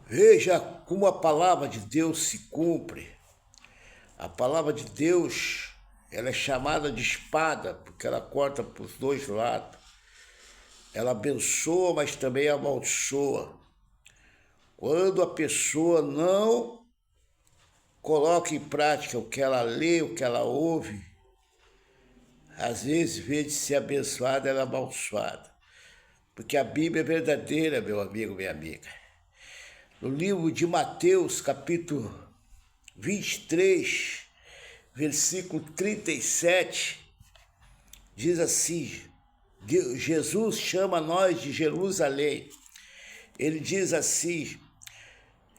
Veja como a palavra de Deus se cumpre. A palavra de Deus, ela é chamada de espada, porque ela corta para os dois lados. Ela abençoa, mas também amaldiçoa. Quando a pessoa não coloca em prática o que ela lê, o que ela ouve, às vezes, em vez de ser abençoada, ela é amaldiçoada. Porque a Bíblia é verdadeira, meu amigo, minha amiga. No livro de Mateus, capítulo 23, versículo 37, diz assim: Jesus chama nós de Jerusalém. Ele diz assim: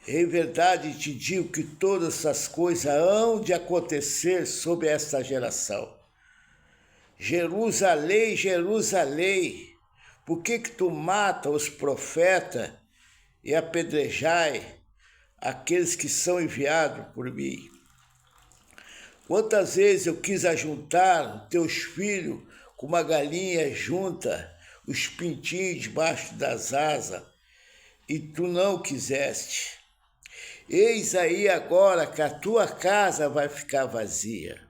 em verdade te digo que todas essas coisas hão de acontecer sobre esta geração. Jerusalém, Jerusalém, por que tu mata os profetas e apedrejai aqueles que são enviados por mim? Quantas vezes eu quis ajuntar teus filhos com uma galinha junta os pintinhos debaixo das asas, e tu não quiseste. Eis aí agora que a tua casa vai ficar vazia.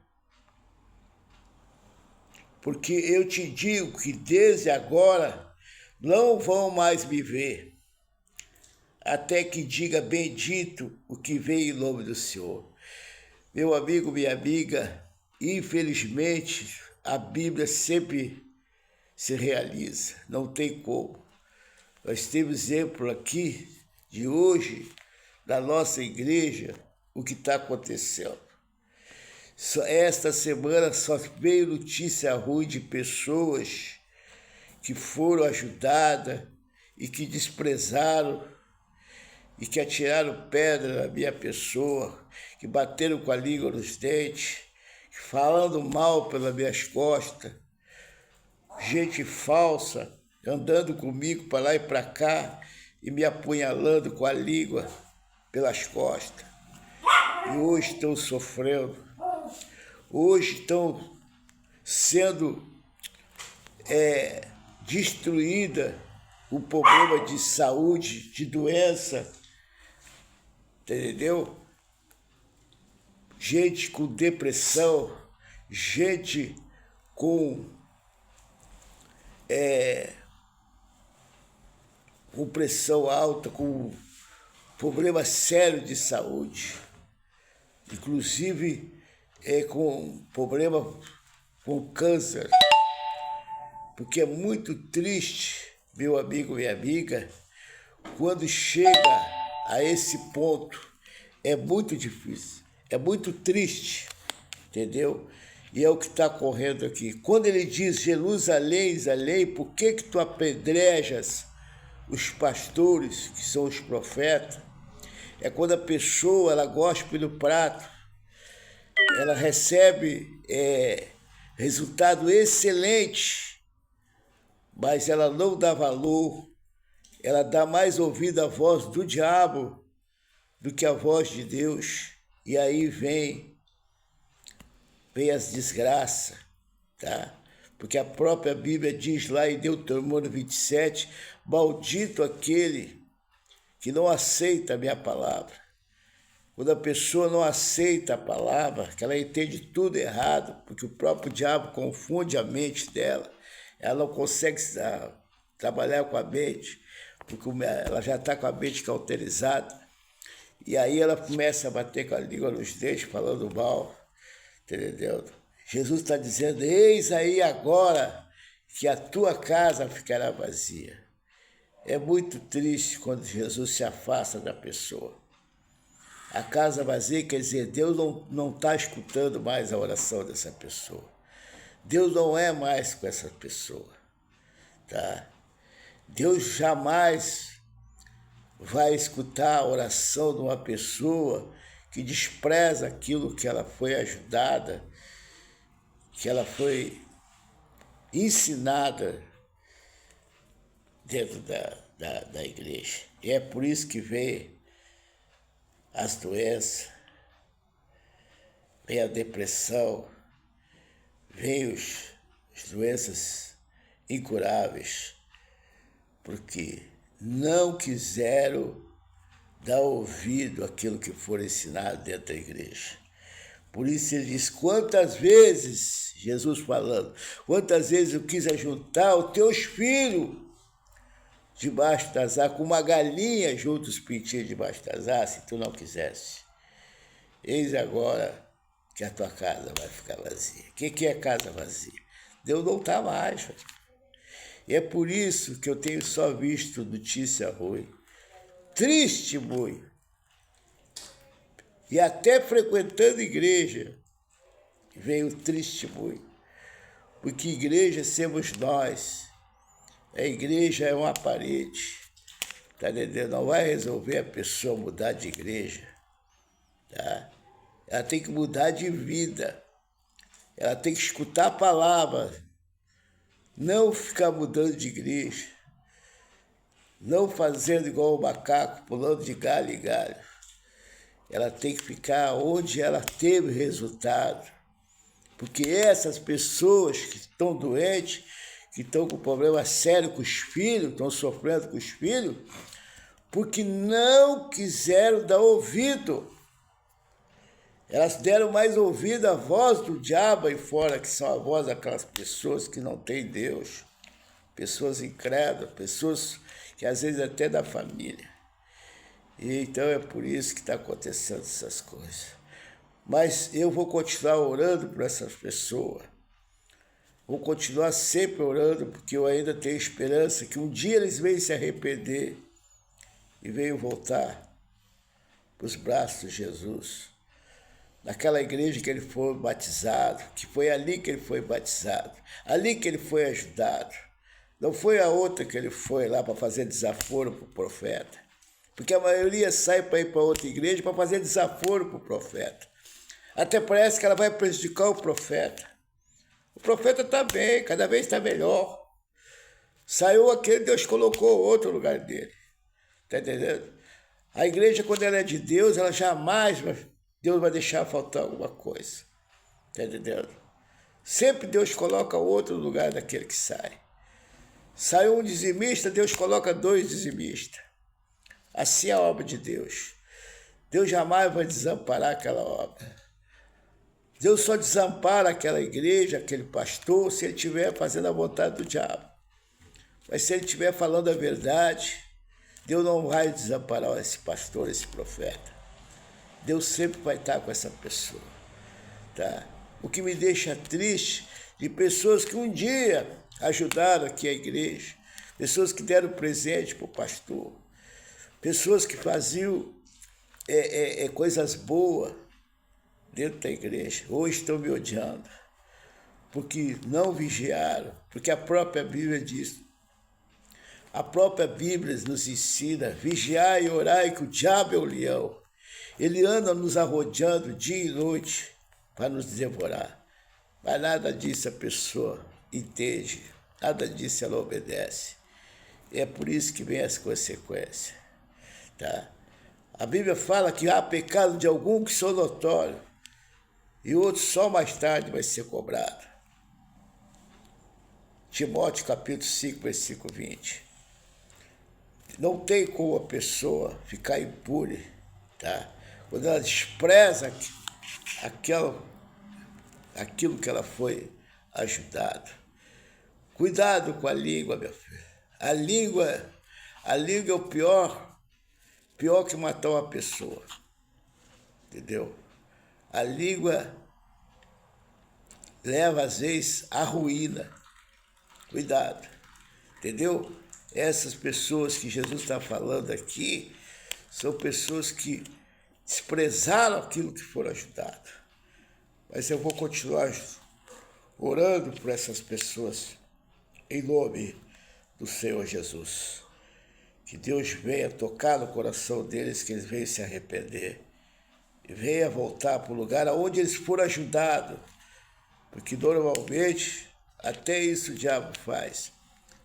Porque eu te digo que desde agora não vão mais me ver, até que diga bendito o que veio em nome do Senhor. Meu amigo, minha amiga, infelizmente a Bíblia sempre se realiza, não tem como. Nós temos exemplo aqui de hoje, da nossa igreja, o que está acontecendo. Esta semana só veio notícia ruim de pessoas que foram ajudadas e que desprezaram e que atiraram pedra na minha pessoa, que bateram com a língua nos dentes, falando mal pelas minhas costas, gente falsa andando comigo para lá e para cá e me apunhalando com a língua pelas costas. E hoje estão sofrendo. Hoje estão sendo destruída o problema de saúde, de doença, entendeu? Gente com depressão, gente com pressão alta, com problema sério de saúde, inclusive com problema com câncer, porque é muito triste, meu amigo e amiga, quando chega a esse ponto, é muito difícil, é muito triste, entendeu? E é o que está ocorrendo aqui. Quando ele diz Jerusalém, Jerusalém, por que tu apedrejas os pastores, que são os profetas? É quando a pessoa, ela gospe no prato, ela recebe resultado excelente, mas ela não dá valor, ela dá mais ouvido à voz do diabo do que à voz de Deus, e aí vem as desgraças, tá? Porque a própria Bíblia diz lá em Deuteronômio 27, maldito aquele que não aceita a minha palavra. Quando a pessoa não aceita a palavra, que ela entende tudo errado, porque o próprio diabo confunde a mente dela, ela não consegue trabalhar com a mente, porque ela já está com a mente cauterizada, e aí ela começa a bater com a língua nos dentes, falando mal, entendeu? Jesus está dizendo, eis aí agora que a tua casa ficará vazia. É muito triste quando Jesus se afasta da pessoa. A casa vazia quer dizer, Deus não está escutando mais a oração dessa pessoa. Deus não é mais com essa pessoa, tá? Deus jamais vai escutar a oração de uma pessoa que despreza aquilo que ela foi ajudada, que ela foi ensinada dentro da igreja. E é por isso que vem as doenças, vem a depressão, vem as doenças incuráveis, porque não quiseram dar ouvido àquilo que for ensinado dentro da igreja. Por isso ele diz, quantas vezes, Jesus falando, quantas vezes eu quis ajuntar os teus filhos debaixo das asas, com uma galinha junto os pintinhos debaixo das asas, se tu não quisesse. Eis agora que a tua casa vai ficar vazia. O que é casa vazia? Deus não está mais. E é por isso que eu tenho só visto notícia ruim. Triste muito. E até frequentando igreja, veio triste muito. Porque igreja somos nós. A igreja é uma parede. Tá entendendo? Não vai resolver a pessoa mudar de igreja. Tá? Ela tem que mudar de vida. Ela tem que escutar a palavra. Não ficar mudando de igreja. Não fazendo igual o macaco, pulando de galho em galho. Ela tem que ficar onde ela teve resultado. Porque essas pessoas que estão doentes, que estão com problema sério com os filhos, estão sofrendo com os filhos, porque não quiseram dar ouvido. Elas deram mais ouvido à voz do diabo aí fora, que são a voz daquelas pessoas que não têm Deus, pessoas incrédulas, pessoas que às vezes até da família. E então é por isso que está acontecendo essas coisas. Mas eu vou continuar orando por essas pessoas. Vou continuar sempre orando, porque eu ainda tenho esperança que um dia eles venham se arrepender e venham voltar para os braços de Jesus. Naquela igreja que ele foi batizado, que foi ali que ele foi batizado, ali que ele foi ajudado. Não foi a outra que ele foi lá para fazer desaforo para o profeta. Porque a maioria sai para ir para outra igreja para fazer desaforo para o profeta. Até parece que ela vai prejudicar o profeta. O profeta está bem, cada vez está melhor. Saiu aquele, Deus colocou outro no lugar dele. Está entendendo? A igreja, quando ela é de Deus, ela jamais, Deus vai deixar faltar alguma coisa. Está entendendo? Sempre Deus coloca outro no lugar daquele que sai. Saiu um dizimista, Deus coloca 2 dizimistas. Assim é a obra de Deus. Deus jamais vai desamparar aquela obra. Deus só desampara aquela igreja, aquele pastor, se ele estiver fazendo a vontade do diabo. Mas se ele estiver falando a verdade, Deus não vai desamparar esse pastor, esse profeta. Deus sempre vai estar com essa pessoa. Tá? O que me deixa triste de pessoas que um dia ajudaram aqui a igreja, pessoas que deram presente para o pastor, pessoas que faziam coisas boas dentro da igreja, hoje estão me odiando, porque não vigiaram, porque a própria Bíblia diz, a própria Bíblia nos ensina, vigiar e orar, que o diabo é o leão, ele anda nos arrodeando dia e noite para nos devorar, mas nada disso a pessoa entende, nada disso ela obedece, é por isso que vem as consequências, tá? A Bíblia fala que há pecado de algum que são notórios, e outro só mais tarde vai ser cobrado. Timóteo capítulo 5, versículo 20. Não tem como a pessoa ficar impune, tá? Quando ela despreza aquilo que ela foi ajudada. Cuidado com a língua, meu filho. A língua é o pior que matar uma pessoa. Entendeu? A língua leva, às vezes, à ruína. Cuidado. Entendeu? Essas pessoas que Jesus está falando aqui são pessoas que desprezaram aquilo que foram ajudadas. Mas eu vou continuar orando por essas pessoas em nome do Senhor Jesus. Que Deus venha tocar no coração deles, que eles venham se arrepender. E venha voltar para o lugar onde eles foram ajudados. Porque normalmente, até isso o diabo faz.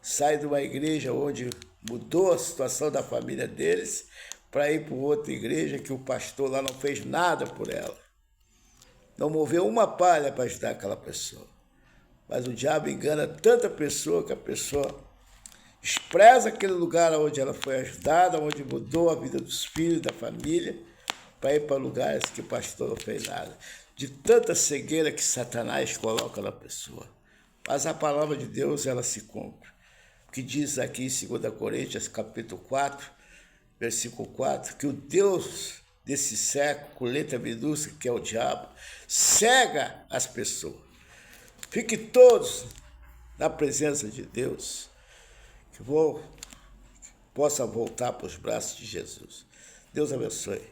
Sai de uma igreja onde mudou a situação da família deles para ir para outra igreja que o pastor lá não fez nada por ela. Não moveu uma palha para ajudar aquela pessoa. Mas o diabo engana tanta pessoa que a pessoa Despreza aquele lugar onde ela foi ajudada, onde mudou a vida dos filhos, da família, para ir para lugares que o pastor não fez nada. De tanta cegueira que Satanás coloca na pessoa. Mas a palavra de Deus, ela se cumpre. O que diz aqui em 2 Coríntios, capítulo 4, versículo 4, que o Deus desse século, com letra minúscula, que é o diabo, cega as pessoas. Fique todos na presença de Deus, que possa voltar para os braços de Jesus. Deus abençoe.